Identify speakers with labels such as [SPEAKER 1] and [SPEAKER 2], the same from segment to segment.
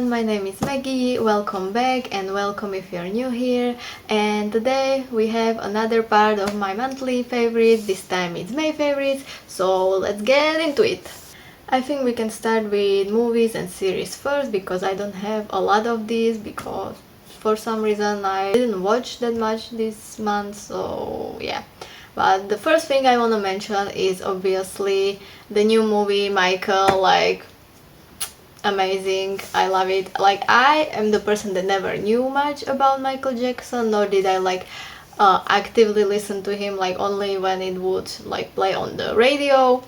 [SPEAKER 1] everyone, my name is Maggie, welcome back and welcome if you're new here. And today we have another part of my monthly favorites. This time it's May favorites, so let's get into it. I think we can start with movies and series first because I don't have a lot of these because for some reason I didn't watch that much this month, so yeah. But the first thing I want to mention is obviously the new movie Michael, amazing. I love it. Like, I am the person that never knew much about Michael Jackson, nor did I actively listen to him, like only when it would like play on the radio.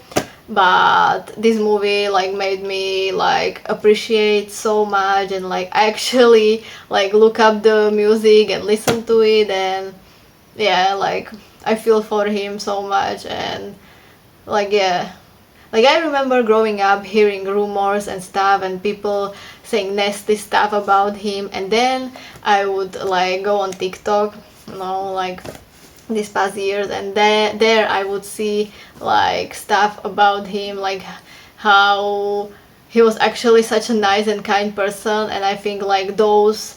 [SPEAKER 1] But this movie made me appreciate so much, and I actually look up the music and listen to it, and yeah, I feel for him so much. And yeah, I remember growing up hearing rumors and stuff and people saying nasty stuff about him, and then I would go on TikTok, these past years, and there I would see stuff about him, how he was actually such a nice and kind person. And I think those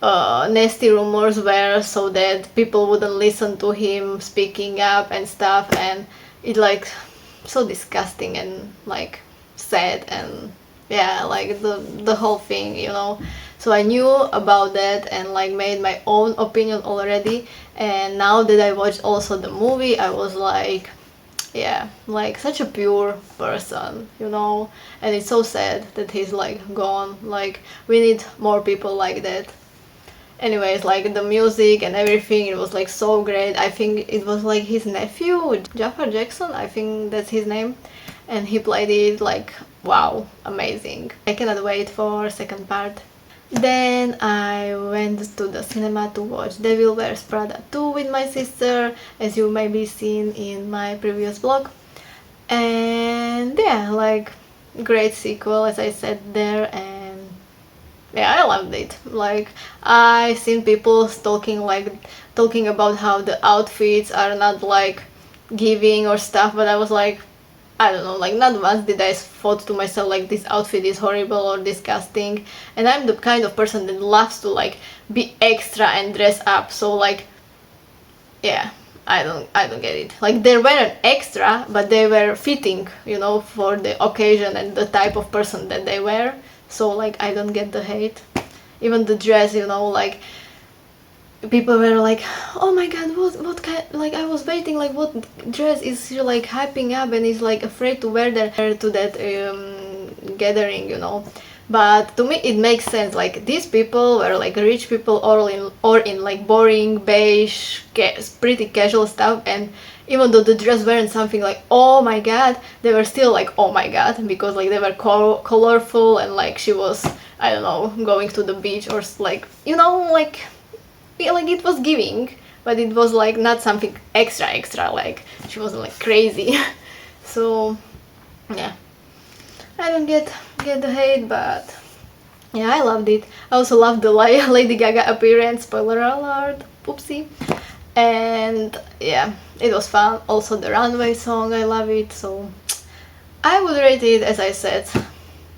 [SPEAKER 1] nasty rumors were so that people wouldn't listen to him speaking up and stuff, and it so disgusting and sad, and yeah, the whole thing, so I knew about that and made my own opinion already. And now that I watched also the movie, I was yeah, such a pure person, and it's so sad that he's gone. We need more people like that. Anyways, the music and everything, it was so great. I think it was his nephew, Jafar Jackson, I think that's his name, and he played it wow, amazing. I cannot wait for second part. Then I went to the cinema to watch Devil Wears Prada 2 with my sister, as you may be seen in my previous vlog. And yeah, great sequel, as I said there, and yeah, I loved it. I seen people talking about how the outfits are not giving or stuff, but I was I don't know, not once did I thought to myself this outfit is horrible or disgusting. And I'm the kind of person that loves to be extra and dress up, so yeah, I don't get it. They weren't extra, but they were fitting, for the occasion and the type of person that they were. So I don't get the hate. Even the dress, people were oh my god, what kind, I was waiting, what dress is she hyping up and is afraid to wear that to that gathering, But to me it makes sense. These people were rich people, or in boring beige pretty casual stuff, and even though the dress weren't something oh my god, they were still oh my god, because they were colorful, and she was, I don't know, going to the beach, or it was giving, but it was not something extra, she wasn't crazy. So yeah, I don't get the hate, but yeah, I loved it. I also loved the Lady Gaga appearance, spoiler alert, oopsie. And yeah, it was fun. Also the Runway song, I love it. So I would rate it, as I said,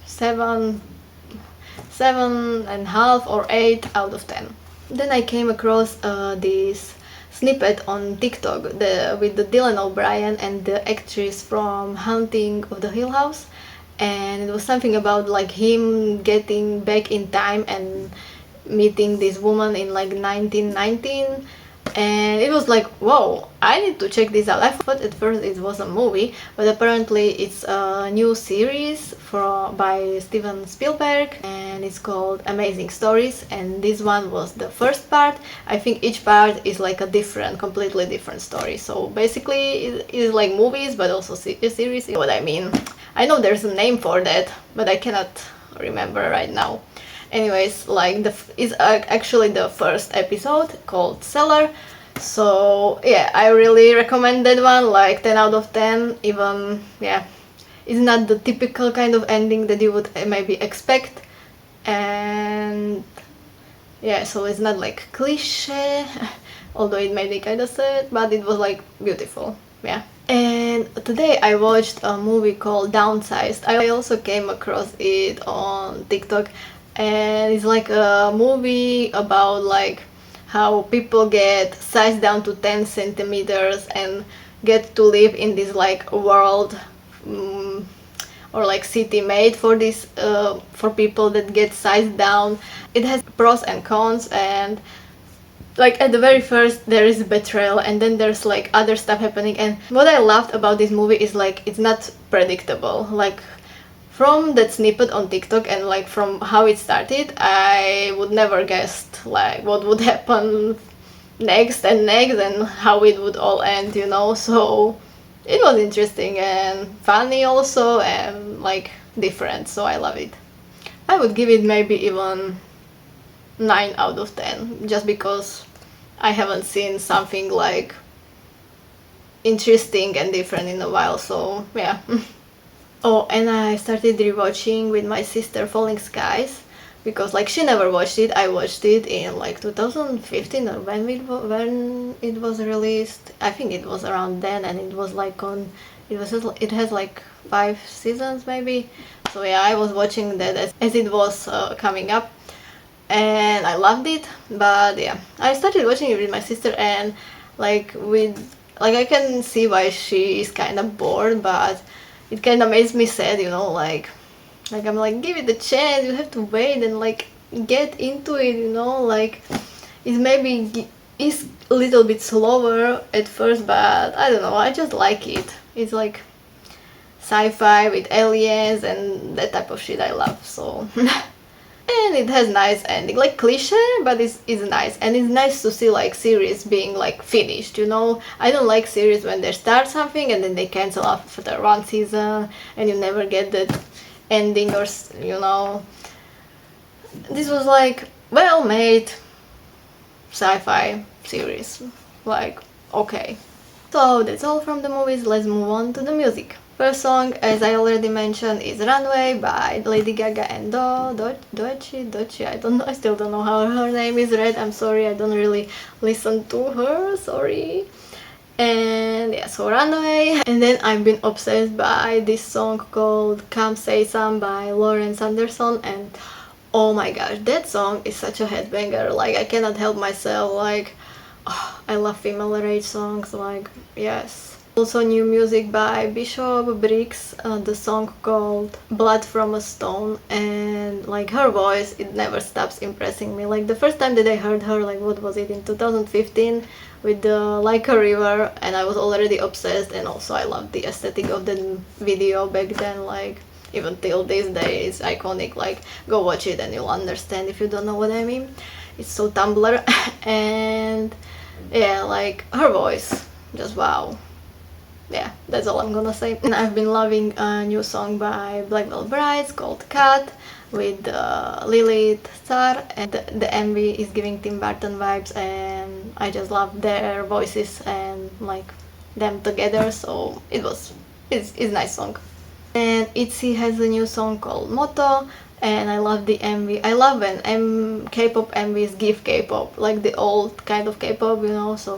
[SPEAKER 1] 7.5 or 8 out of 10. Then I came across this snippet on TikTok with the Dylan O'Brien and the actress from Haunting of the Hill House, and it was something about him getting back in time and meeting this woman in 1919. And it was whoa, I need to check this out. I thought at first it was a movie, but apparently it's a new series by Steven Spielberg, and it's called Amazing Stories, and this one was the first part. I think each part is a completely different story. So basically it is movies, but also a series, you know what I mean. I know there's a name for that, but I cannot remember right now. Anyways, is actually the first episode, called Cellar. So yeah, I really recommend that one, 10 out of 10. Even, yeah, it's not the typical kind of ending that you would maybe expect, and yeah, so it's not cliche, although it may be kind of sad, but it was beautiful. Yeah. And today I watched a movie called Downsized. I also came across it on TikTok, and it's like a movie about like how people get sized down to 10 centimeters and get to live in this like world, um, or like city made for this for people that get sized down. It has pros and cons, and like at the very first there is betrayal, and then there's like other stuff happening. And what I loved about this movie is like it's not predictable. Like from that snippet on TikTok and like from how it started, I would never guessed like what would happen next and next and how it would all end, you know. So it was interesting and funny also, and like different, so I love it. I would give it maybe even 9 out of 10, just because I haven't seen something like interesting and different in a while, so yeah. Oh, and I started rewatching with my sister Falling Skies, because like she never watched it. I watched it in like 2015, or when it was released. I think it was around then, and it was like on it has like 5 seasons maybe. So yeah, I was watching that as it was coming up, and I loved it. But yeah, I started watching it with my sister, and like I can see why she is kind of bored, but it kind of makes me sad, you know, like I'm like, give it a chance, you have to wait and like get into it, you know. Like it maybe is a little bit slower at first, but I don't know, I just like it. It's like sci-fi with aliens and that type of shit I love, so and it has nice ending, like cliche, but it's nice. And it's nice to see like series being like finished, you know. I don't like series when they start something and then they cancel after one season and you never get that ending, or you know. This was like well made sci-fi series, like okay. So that's all from the movies. Let's move on to the music. First song, as I already mentioned, is Runway by Lady Gaga and Doechii. I don't know, I still don't know how her name is read. I'm sorry, I don't really listen to her, sorry. And yeah, so Runway. And then I've been obsessed by this song called Come Say Some by Lawrence Anderson, and oh my gosh, that song is such a headbanger. Like I cannot help myself, like oh, I love female rage songs, like yes. Also new music by Bishop Briggs, the song called Blood from a Stone, and like her voice, it never stops impressing me. Like the first time that I heard her, like what was it, in 2015 with the Like a River, and I was already obsessed. And also I loved the aesthetic of the video back then, like even till these days, iconic. Like go watch it and you'll understand if you don't know what I mean. It's so Tumblr. And yeah, like her voice, just wow. Yeah, that's all I'm gonna say. And I've been loving a new song by Black Veil Brides called Cut with Lilith Star, and the MV is giving Tim Burton vibes, and I just love their voices and like them together, so it's a nice song. And ITZY has a new song called Moto, and I love the MV. I love when K-pop MVs give K-pop, like the old kind of K-pop, you know, so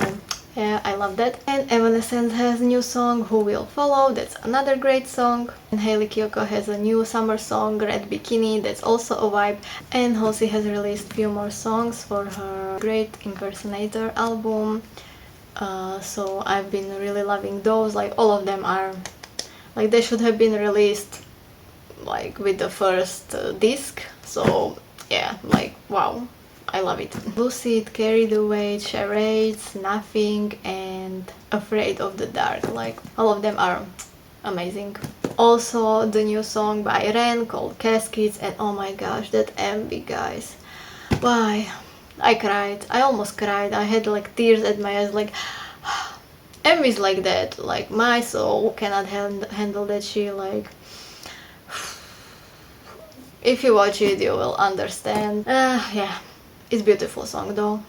[SPEAKER 1] yeah, I love that. And Evanescence has a new song, Who Will Follow, that's another great song. And Hayley Kiyoko has a new summer song, Red Bikini, that's also a vibe. And Halsey has released few more songs for her Great Impersonator album. So I've been really loving those, like all of them are, like they should have been released like with the first disc, so yeah, like wow. I love it. Lucid, Carried Away, Charades, Nothing, and Afraid of the Dark. Like all of them are amazing. Also the new song by Ren called Caskets, and oh my gosh, that MV, guys. Why? I cried. I almost cried. I had like tears at my eyes, like MVs like that. Like my soul cannot handle that shit. Like if you watch it, you will understand. Yeah. It's beautiful song though.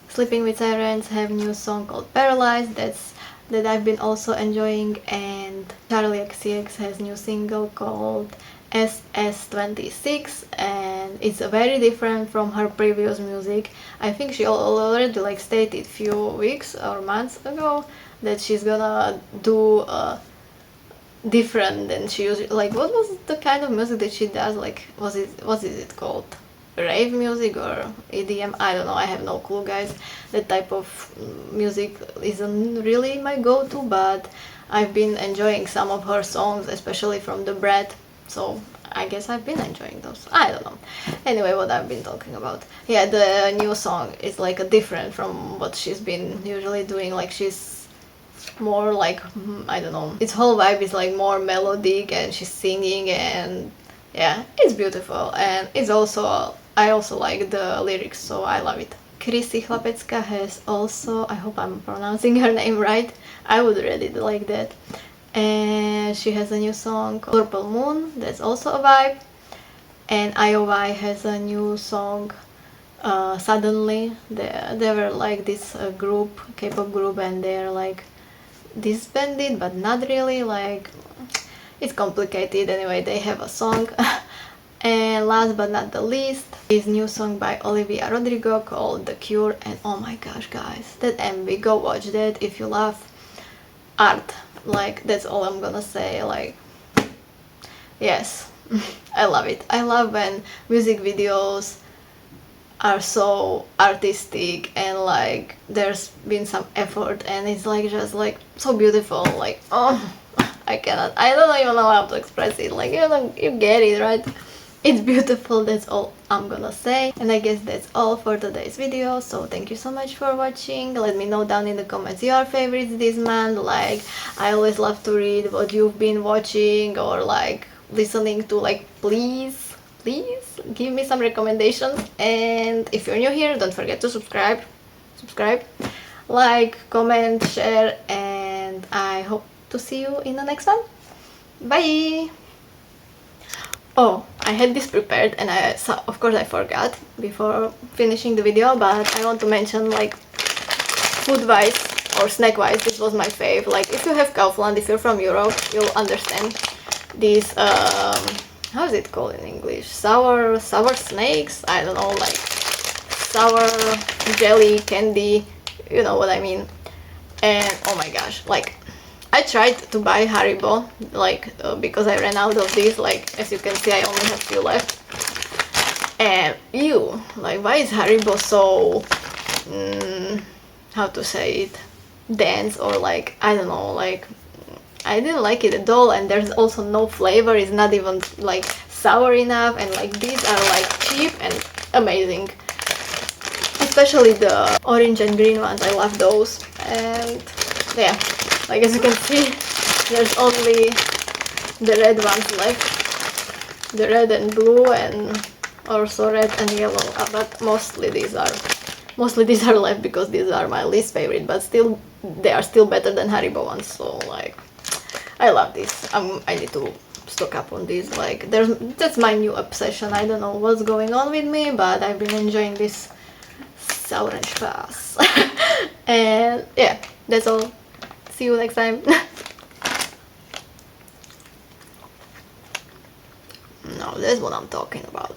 [SPEAKER 1] Sleeping with Sirens have new song called Paralyzed, that I've been also enjoying, and Charlie XCX has new single called SS26, and it's very different from her previous music. I think she already like stated few weeks or months ago that she's gonna do different than she usually, like what was the kind of music that she does, like what is it called? rave music or EDM. I don't know, I have no clue, guys. That type of music isn't really my go-to, but I've been enjoying some of her songs, especially from the Bread, so I guess I've been enjoying those. I don't know. Anyway, what I've been talking about. Yeah, the new song is like a different from what she's been usually doing. Like she's more like, I don't know. Its whole vibe is like more melodic and she's singing, and yeah, it's beautiful. And it's also, I also like the lyrics, so I love it. Chrissy Chlapecka has also, I hope I'm pronouncing her name right, I would read it like that. And she has a new song, Purple Moon, that's also a vibe. And IOI has a new song, Suddenly. They were like this group, K-pop group, and they're like disbanded, but not really, like, it's complicated. Anyway, they have a song. And last but not the least, is new song by Olivia Rodrigo called The Cure. And oh my gosh, guys, that MV, go watch that if you love art. Like, that's all I'm gonna say. Like, yes, I love it. I love when music videos are so artistic and like there's been some effort and it's like just like so beautiful. Like, oh, I don't even know how to express it. Like, you get it, right? It's beautiful, that's all I'm gonna say. And I guess that's all for today's video, so thank you so much for watching. Let me know down in the comments your favorites this month. Like, I always love to read what you've been watching or like listening to. Like, please give me some recommendations. And if you're new here, don't forget to subscribe, like, comment, share, and I hope to see you in the next one. Bye. Oh, I had this prepared and of course I forgot before finishing the video, but I want to mention, like, food wise or snack wise, this was my fave. Like, if you have Kaufland, if you're from Europe, you'll understand these, how is it called in English? Sour snakes? I don't know, like sour jelly candy, you know what I mean. And oh my gosh, like, I tried to buy Haribo, like, because I ran out of these. Like, as you can see, I only have few left. And ew, like, why is Haribo so, how to say it, dense, or like, I don't know, like, I didn't like it at all. And there's also no flavor, it's not even like sour enough, and like these are like cheap and amazing. Especially the orange and green ones, I love those. And yeah, like, as you can see, there's only the red ones left. The red and blue, and also red and yellow. But mostly these are left because these are my least favorite. But still, they are still better than Haribo ones. So like, I love this. I need to stock up on these. Like, that's my new obsession. I don't know what's going on with me, but I've been enjoying this sour and spice. And yeah, that's all. See you next time. No, that's what I'm talking about.